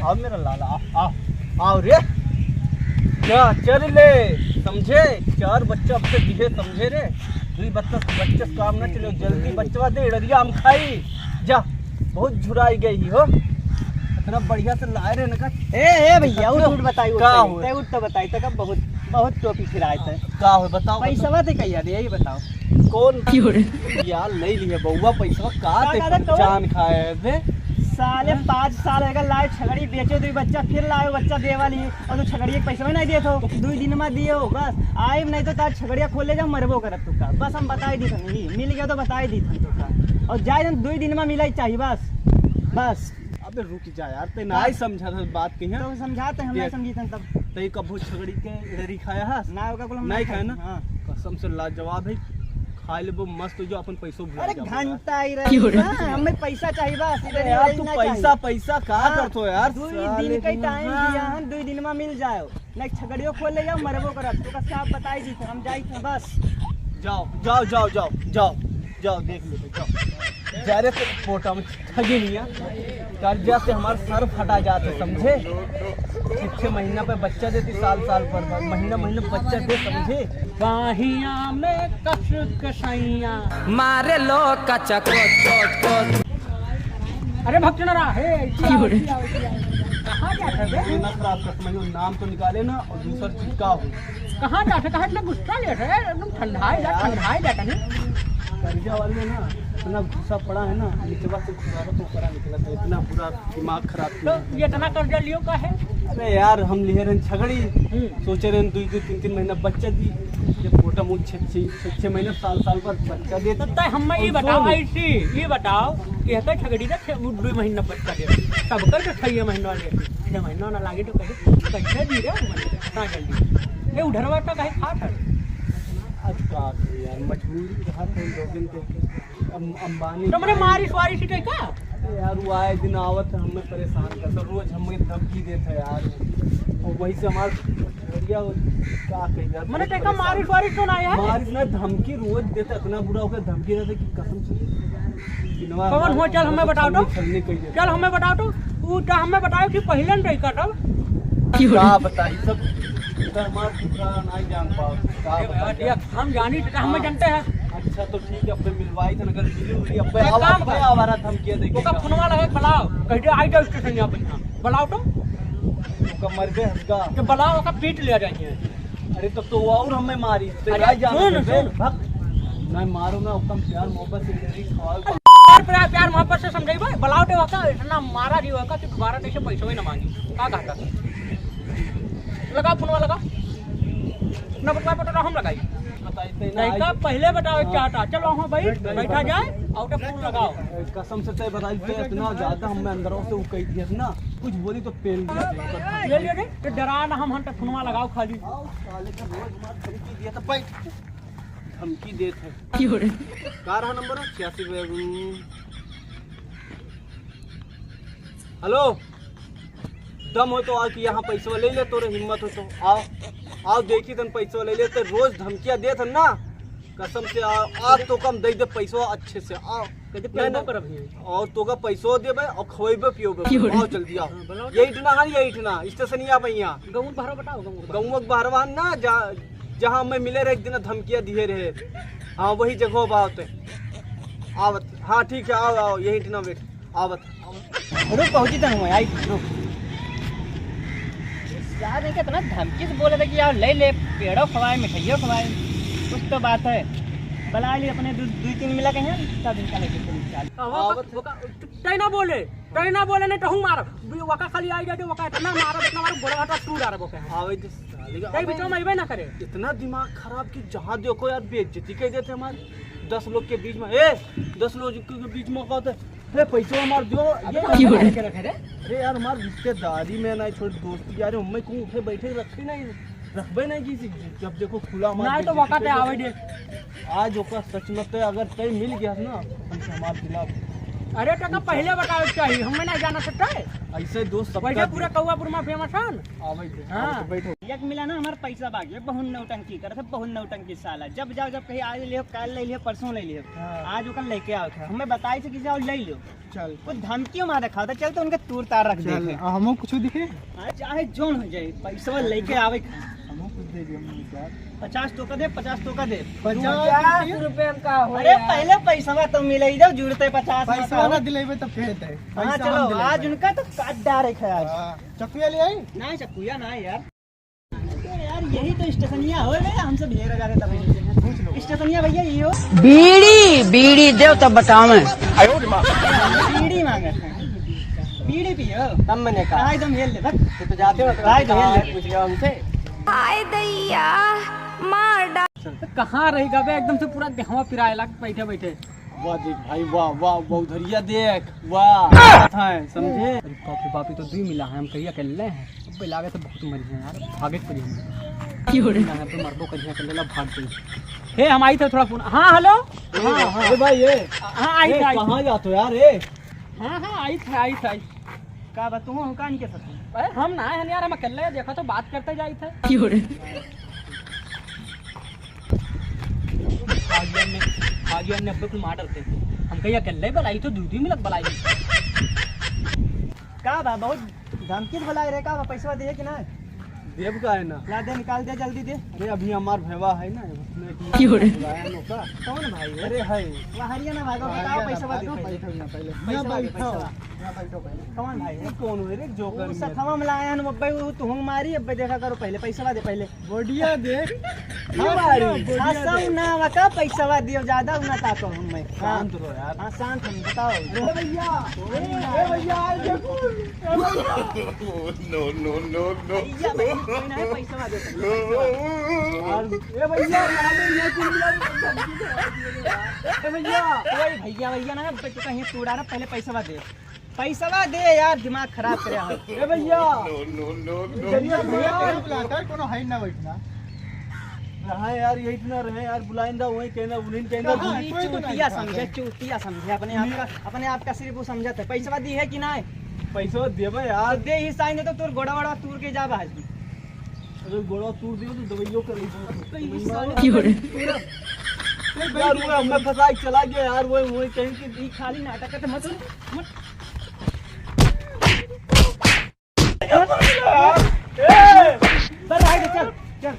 आओ मेरा लाला, आओ आओ आओ रे। क्या चल ले समझे, 4 बच्चा अब से दिहे समझे रे। 2 बच्चे काम ना चलो, जल्दी बच्चा दे डरिया हम खाई जा। बहुत झुराई गई हो, इतना बढ़िया से लाए रे ना। ए भैया उठ बताई का उठ तो बताई तो बहुत बहुत टोपी फिराए थे। का हो बताओ, पैसा थे कहिया दे यही बताओ। कौन यार ले लिए बउआ पैसा का ते जान खाए थे। साले 5 साल अगर लाए छगड़ी बेचो 2 बच्चा, फिर लाए बच्चा दे वाली और तो छगड़ी एक पैसा नहीं दिए तो 2 दिन में दिए हो बस। आए नहीं तो तार छगड़िया खोल ले जा मरबो करत तू का। बस हम बताई दी थी, मिल गया तो बताई दी थी तू का। और जाए 2 दिन में मिला चाहिए बस बस। अबे रुक जा यार, ते नहीं समझा था बात कहिया तो समझाते हम नहीं समझी तब। ते कबो छगड़ी के इधर ही खाया है ना होगा कुल नहीं खाया ना। हां कसम से लाजवाब है, खा ले वो मस्त जो अपन पैसों भूल अरे जा। घंटा ही रही हमें पैसा चाहिए बस। यार तू पैसा पैसा का करतो यार। 2 दिन का टाइम दिया हम, 2 दिन में मिल जाओ नहीं छगड़ियों खोल ले जाओ मरबो करब तो का आप बताई दी हम जाई थे बस। जाओ जाओ जाओ जाओ जाओ जाओ देख लो जाओ जा रे। तो फोटा में ठगी नहीं है, कर्जा से हमारे सर फटा जाते समझे। 6 महीना पे बच्चा देती, साल पर महीना बच्चा दे समझे। बाहिया में कस कसैया मारे लो कचक। अरे भक्तनरा है कहाँ जाता है खराब कर नाम तो निकाले ना और दूसरा चीज का हो। कहाँ जाते कहाँ इतना गुस्सा ले रहे एकदम ठंडाई जाता नहीं। कर्जा वाले ना इतना गुस्सा पड़ा है ना, नीचे से घुसारा तो ऊपर निकला था, इतना पूरा दिमाग खराब तो ये इतना कर्जा लियो का है। अरे यार हम लिए रहे छगड़ी, सोचे रहे 2-3 महीना बच्चा दी, ये मोटा मुँह 6 महीने साल पर बच्चा दे। तो हम ये बताओ ऐसी ये बताओ कि है छगड़ी ना 2 महीना बच्चा दे तब कर 6 महीना ले 6 महीना ना लागे तो कैसे दी रे इतना जल्दी। ये उधरवा तो कहीं खा था यार मजबूरी अंबानी तो मैंने मारिश वारिश ही का यार। वो आए दिन आवत हमें परेशान करता, रोज हमें धमकी देता यार। और वही से हमारा क्या कही यार, मैंने देखा मारिश वारिश तो ना है। मारिश ना धमकी रोज देता, इतना बुरा होकर धमकी देता कि कसम से। कौन हो चल हमें बताओ तो, चल हमें बताओ तो वो तो हमें बताओ कि पहले नहीं का तब क्या बताई सब नहीं जान पाओ। हम जानी तो हमें जानते हैं। अच्छा तो ठीक है, अब मिलवाई था नगर मिली आवारा धमकी देखे ओका फोनवा लगे बुलाओ कह दे आई जाओ स्टेशन यहाँ पे बुलाओ तो ओका मर गए हंसगा कि बुलाओ ओका पीट ले जाएंगे। अरे तब तो वो और हमें मारी नहीं मारो ना, ओका प्यार मोहब्बत से प्यार मोहब्बत से समझाई बुलाओ तो ओका इतना मारा जी ओका कि दोबारा कैसे पैसा ही ना मांगी का कहता लगाओ फोनवा लगाओ ना बता हम लगाई नहीं का पहले बताओ क्या था। चलो वहाँ बैठा जाए और फोन लगाओ। कसम से तय बताई थे इतना ज्यादा हमें अंदरों से कही दिया ना, कुछ बोली तो पेल ले लियो तो डरा ना हम तो फोनवा लगाओ खाली। साले का रोज धमकी दिया था भाई, धमकी देते का रहा नंबर 86। हेलो दम हो तो आ कि यहाँ पैसा ले ले, तोरे हिम्मत हो तो आओ आओ देखी तन पैसा ले ले। तो रोज धमकियां दे थन ना, कसम से आओ आप तो कम दे पैसा अच्छे से आओ और तो का पैसा दे और खवेबे पियोबे आओ जल्दी आओ। यही ठना हाँ यही ठना स्टेशन यहाँ पे यहाँ गाँव बाहर बताओ गाँव बहरवा ना जहाँ हमें मिले रहे एक दिन धमकियां दिए रहे। हाँ वही जगह बात आवत। हाँ ठीक है आओ आओ यही ठना वेट आवत रुक पहुंची तो हूँ आई रुक यार नहीं कितना धमकी से बोले थे कि यार ले ले पेड़ों खवाए मिठाइयों खवाए कुछ तो बात है। बुला ली अपने 2-3 मिला कहीं सब दिन का ना बोले नहीं तो हूँ मारो वका खाली आई जाए वका इतना मारो इतना मारो बड़ा हटा टूट आ रहा है बीचों में ना करे। इतना दिमाग खराब कि जहाँ देखो यार बेइज्जती कह देते हमारे 10 लोग के बीच में। 10 लोग के बीच में कहते अरे पैसा हमार दो ये अरे यार हमारे रिश्तेदारी में ना छोड़ दोस्ती यार मम्मी को उठे बैठे रखे नहीं रखबे नहीं किसी जब देखो खुला नहीं तो वक्त आवे दे आज ओका सच में अगर तय मिल गया ना हमसे हमारे खिलाफ अरे टका पहले बताओ चाहिए, हमें नहीं जाना सकता है। ऐसे दोस्त सब वैसे पूरे कौवापुर में फेमस है। हाँ। बैठो। एक मिला ना हमारा पैसा बाकी बहुत नौटंकी करे थे, बहुत नौटंकी साला। जब जाओ जब कहीं आज लियो, कल ले लियो, परसों ले लियो, आज ओकन लेके आओ था। हमें बताई से कि जाओ ले लो। चल कुछ धमकियों मार रखा था, चल तो उनके तूर तार रख दे। हमो कुछ दिखे, चाहे जोन हो जाए पैसा लेके आवे। हमो कुछ दे दियो 50 तो का दे, 50 तो का दे। 50 रुपये का अरे पहले पैसा तो मिले जाओ, जुड़ते 50 पैसा ना दिलेबे तो कहते। हाँ चलो, आज उनका तो काट डायरेक्ट है आज। चकुया ले आई नहीं चकुया ना यार, यार यही तो स्टेशनिया हो गया, हमसे भेज रहा था तभी। स्टेशनिया भैया ये हो, बीड़ी बीड़ी देव तब बताओ। बीड़ी मांगे थे, बीड़ी पियो। तब मैंने कहा एकदम हेल ले, बस तो जाते हो पूछ लिया हमसे। हाय दैया मार डा कहाँ रहेगा बे, एकदम से पूरा देहवा पिराए लग बैठे बैठे। वाह देख भाई, वाह वाह बहुधरिया देख, वाह था समझे। अरे बाप रे बाप, ये तो 2 मिला है, हम कहिया कर ले हैं। अब लागे तो बहुत मरी है यार, भागे पड़ी हम। क्यों रे यहाँ पे मरबो कहिया कर लेला, भाग गई। हे हम आई थे थोड़ा फोन। हाँ हेलो। हाँ हाँ भाई ये हाँ आई थे। कहाँ जाते हो यार ये? हाँ हाँ आई थे। का बा तुम का नहीं के सकते। अरे हम ना है यार, हम अकेले देखा तो बात करते जाई थे। क्यों रे आगे हमने अपने को मार डरते। हम कहिया अकेले बलाई तो 2 मिनट बलाई। का बा बहुत धमकी बुलाए रे, का बा पैसा दे कि ना? देव का है ना, ला दे, निकाल दे जल्दी दे। अरे अभी हमार भैया है ना, क्यों रे कौन भाई है? अरे है वो हरियाणा भागो, बताओ पैसा दे। पहले कौन भाई है? कौन है रे जोकर? सखवा में लाया न बब्बे, वो तू हम मारी। अब देखा करो, पहले पैसा दे पहले। बढ़िया देख सब ना वका पैसा दियो, ज्यादा ना ताको हम मैं। शांत रहो यार। हाँ शांत हम, बताओ भैया भैया देखो नो नो नो नो भैया भाई कोई ना है, पैसा दे पहले। ए भैया भैया कोई भैया भैया ना कहीं टूटा ना, पहले पैसा दे। पैसा दे यार, दिमाग खराब करे है। ए भैया नो नो नो कोनो है ना बैठना रहा यार, यही इतना रहे यार, बुलाइंदा वही कहना उन्हीं कहना। चूतिया समझे, चूतिया समझे अपने आप का सिर्फ वो समझते। पैसा दी है कि ना? पैसा देबे यार, दे ही साइन दे तो तोर गोड़ा वड़ा तूर के जा आज। अगर गोड़ा तोड़ दियो तो दवाइयों कर यार वो हमें फंसा के चला गया यार, वो कहीं की ई खाली नाटक करते मत सर आए चल चल।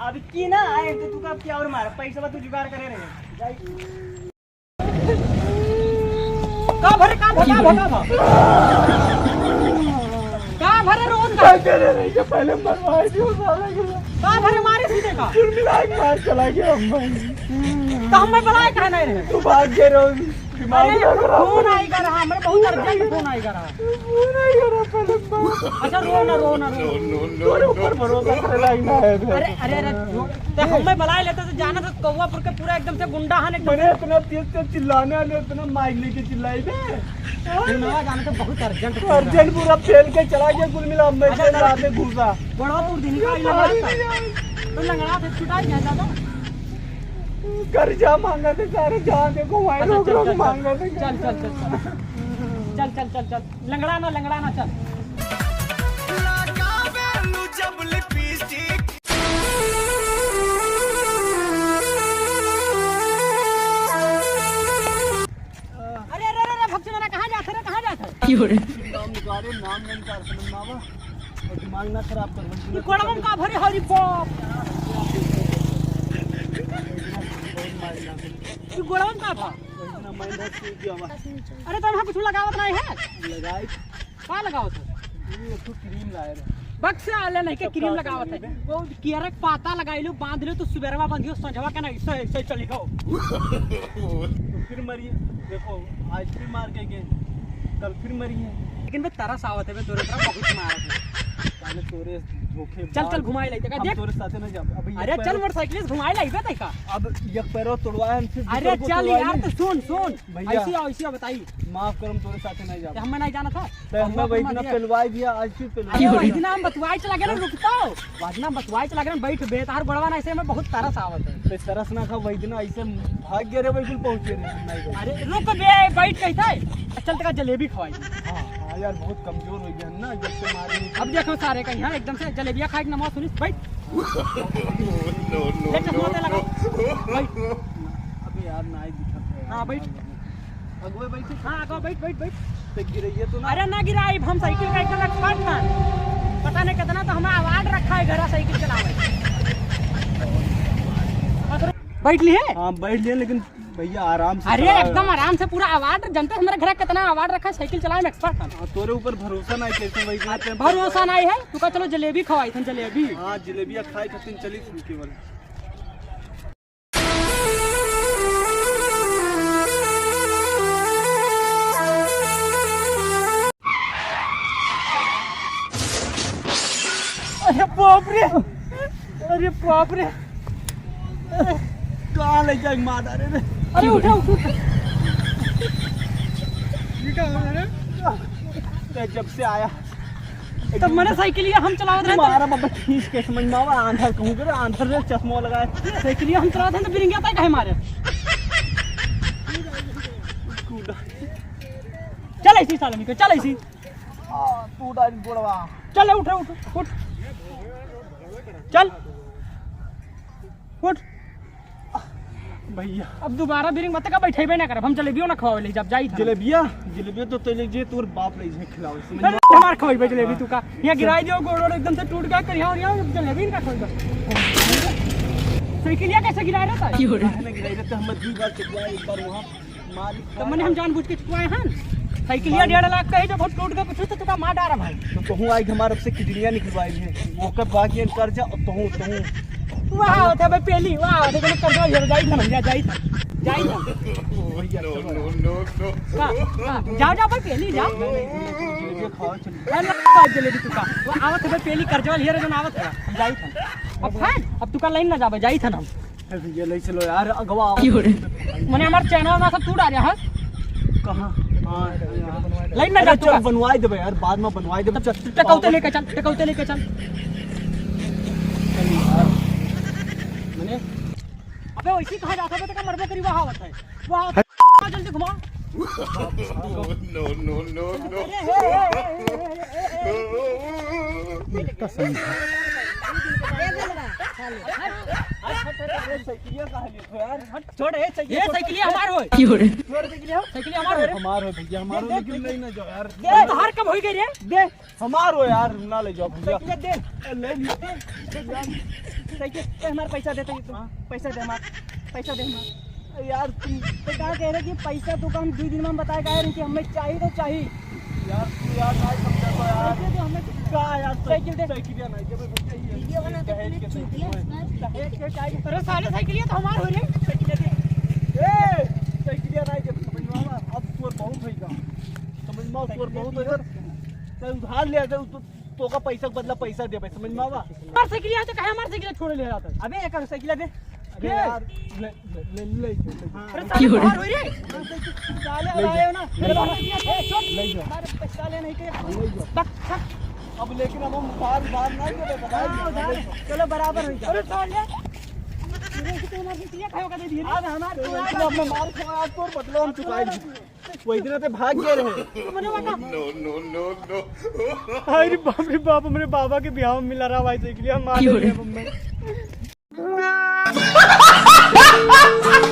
अभी की ना आए तो तू का क्या और मार पैसा तू जुगाड़ करे रहे। का भरे रोज का करे रही है, पहले मरवाई दियो साले के। का भरे मारे सीधे का मिला के मार चला गया हम। तो हमें बुलाए कहा नहीं रहे। तू भाग गए रो, दिमाग फोन आएगा रहा, हमें बहुत अर्जेंट फोन आएगा रहा। अच्छा रो ना ऊपर भरोसा करे ना है। अरे अरे अरे तो हमें बुलाए लेते तो जाना था कौवापुर के पूरा एकदम से गुंडा है एकदम। मैंने इतना तेज चिल्लाने वाले, इतना माइक लेके चिल्लाई थे। जाना तो बहुत अर्जेंट अर्जेंट पूरा फेल के चला गया कुल मिला। मैं से रात में घुसा बड़ापुर दिन का तो लंगड़ा थे, छुटा गया ज्यादा। कर्जा मांगा थे सारे, जहाँ देखो वहीं लोग मांगा थे। चल चल चल चल चल चल चल लंगड़ा ना चल। अरे अरे अरे भक्ति मेरा कहाँ जाते नाम निकाले, नाम नहीं निकाल समझ मावा, और दिमाग ना खराब कर। कोड़म का भरी हरी पॉप तू गोड़म का था। अरे तो वहाँ कुछ लगावत नहीं है? लगाई का लगावत है? ये तो क्रीम लाए रे। बक्स से आले नहीं के क्रीम लगावत है। वो केरक पाता लगाई लो, बांध लो तो सुबेरवा बंधियो, संझवा के ना ऐसे चली गो। तो फिर मरिए, देखो आज फिर मार के गए, कल फिर मरिए। लेकिन मैं तरस आवत है, मैं तोरे तरफ बहुत मारत है। पहले तोरे धोखे चल चल घुमाए लाई का हम देख। तोरे साथे नहीं जाब अभी अरे चल मोटरसाइकिल से घुमाए लाई बे का। अब एक पैरो तोड़वाए हम फिर अरे दूसरे को चल तोड़वाए यार नहीं। तो सुन भैया। ऐसी आओ बताई। माफ करम तोरे साथे नहीं जाब हमें नहीं जाना था तो हमें वही दिन पेलवाई दिया आज फिर अरे पेलवाई वही दिन हम बतवाई चला गया ना रुकता वही दिन बतवाई चला गया बैठ बे तार बड़वा ना ऐसे में बहुत तरस आवत है। तो तरस ना खा वही दिन ऐसे भाग गए रे बिल्कुल पहुंचे नहीं गए। अरे रुक बे बैठ कही था चल तक जलेबी खवाई। हाँ यार बहुत कमजोर हो गया ना जब से मारे अब देखो सारे कहीं हाँ एकदम से जलेबिया खाए के नमाज सुनिस बैठ ले चश्मा दे लगा बैठ। अबे यार नाई दिखा है हाँ बैठ अगवे बैठ हाँ आगे बैठ बैठ बैठ। तो गिरइए तो ना अरे ना गिराई हम साइकिल का एकदम एक्सपर्ट था पता नहीं कितना तो हमें अवार्ड रखा है घर साइकिल चलावे। बैठ लिए हाँ बैठ लिए लेकिन भैया आराम से अरे चलाओ। एकदम आराम से पूरा अवार्ड जनता हमारे घर कितना अवार्ड रखा है साइकिल चलाने में एक्सपर्ट था। हाँ, तोरे ऊपर भरोसा नहीं कैसे वही दिन भरोसा नहीं है तू का चलो जलेबी खवाई थन जलेबी। हाँ जलेबिया खाई खातिर चली थी केवल अरे बाप रे अरे बाप रे कहाँ ले जाए मार रे अरे उठा उठ जब से आया तब मैंने साइकिल हम चलावत रहे मारा बाबा खींच के समझ में आवा आंधर कहूँ करे आंधर से चश्मा लगाया साइकिल हम चलावत रहे तो बिरिंगिया था कहे मारे। चल ऐसी साल में चल ऐसी तू डाल गोड़वा चल उठ उठ उठ चल उठ भैया अब दोबारा बिरिंग मत का बैठेबे ना करब हम जलेबियो ना खवावे ले जब जाई था जलेबिया जलेबिया तो तेरे जे तोर बाप ले जे खिलाओ समझ अरे मार खवाई जलेबी तू का यहाँ गिराई दियो गोड़ एकदम से टूट गया करिया और यहाँ जलेबी का खवाई साइकिलिया कैसे गिरा रहा था में गिराई रहते हम दी बार चुकवाए एक बार वहां मारी तब मैंने हम जानबूझ के चुकवाए हैं साइकिलिया 1.5 लाख का है जो बहुत टूट गया पूछो तो तुका मार डारा भाई। तो कहूँ आई हमारे से किडनियां निकलवाई है वो कब बाकी कर जा कहूँ वाह होता भाई पहली वाह होता मैंने कर दो जाई था भैया जाई था भैया जाओ जाओ भाई पहली जाओ जलेबिया खाओ चल अरे जलेबी तुका वो आवत है भाई पहली करजवा लिया रे जन आवत है हम जाई था अब फाइन अब तुका लाइन ना जाबे जाई था हम भैया ले चलो यार अगवा मैंने हमारे चैनल में सब टूट आ रहा है कहाँ हाँ लाइन ना अरे जा चल बनवाई देबे यार बाद में बनवाई देबे चल टकौते लेके चल टकौते लेके चल मैंने अबे वैसे कहा जाता है तो मरबो करी वहां आवत है वहां जल्दी घुमा साइकिलिया कहाँ लिए थे यार छोड़ ये साइकिल हमार होय साइकिल हमार होय हमार हो भैया हमारो लेकिन नहीं ना जाओ यार दे तो हर कब होई गई रे दे हमार हो यार ना ले जाओ भैया दे ले लियो साइकिल हमार पैसा देते तू पैसा दे हमार पैसा दे हमार यार तुम तो क्या कह रहे कि पैसा तो हम 2 दिन में बताया गया कि हमें चाहिए तो चाहिए यार तू यार ना समझा तो यार पैसे दे हमें का यार साइकिल दे साइकिलिया नहीं जब भैया ये वीडियो बना के दहेज के साइकिल दहेज के चाहिए अरे साले साइकिल तो हमार हो रे साइकिल दे ए साइकिलिया नहीं जब समझ में आवा अब तोर बहुत होइगा समझ में तोर बहुत हो यार तो उधार ले दे तो का पैसा के बदला पैसा दे भाई समझ में आवा हमार साइकिल है तो कहे हमार साइकिल छोड़ ले जाता अबे एक साइकिल दे अरे यार ले अरे साले हमार हो रे साले आए ना मेरे बाबा ले जाओ हमारे पैसा ले नहीं के तक अब लेकिन अब हम बार ना दे बताइए चलो बराबर हो जाए अरे साले तो हमार साइकिल खाओ का दे दिए अब हमार तो अब मैं मार खाया तो बदला हम चुकाए वही दिन पे भाग गए रहे मैंने बता अरे बाप रे बाप मेरे बाबा के ब्याह में मिला रहा भाई साइकिल हम मार